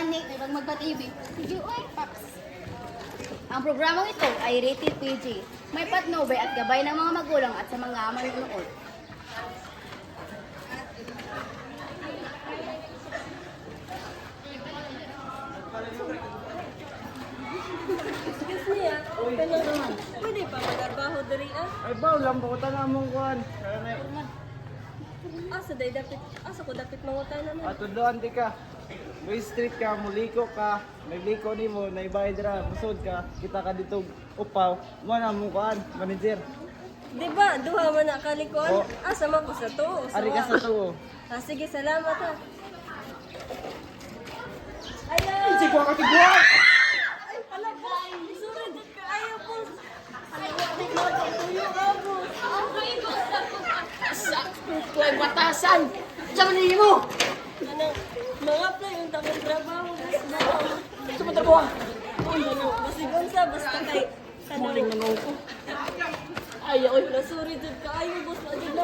gani, pag magpa-TV. Sige, oy, paps. Ang programang ito ay rated PG. May patnubay at gabay ng mga magulang at sa mga manonood. Excuse me ah. Pwede pa magtrabaho diri ah. Ay ba, lang ko na mong kuhan. Asa ko dapat mangutan naman. Ato doon di ka. May street ka, muliko ka, may liko ni mo, naibayad ra, musod ka, kita ka dito upaw, mo na mong kuhan, manager. Di ba, duha man na kalikon? Oh. Asa man ko sa to? Ari ka sa tuo. Ah, sige, salamat ha. Ayaw! Si kuha ka tigwa! Ay, pala po! Isunod din ka! Ayaw po! Tuyo ka po! Kuy batasan. Diyan ni mo. Ano, mga play, yung takong trabaho. Sumatrabaho. Masigon sa, basta kay... Muling Ay, oy. Nasuri dyan ka. Ayaw, boss. Adyan na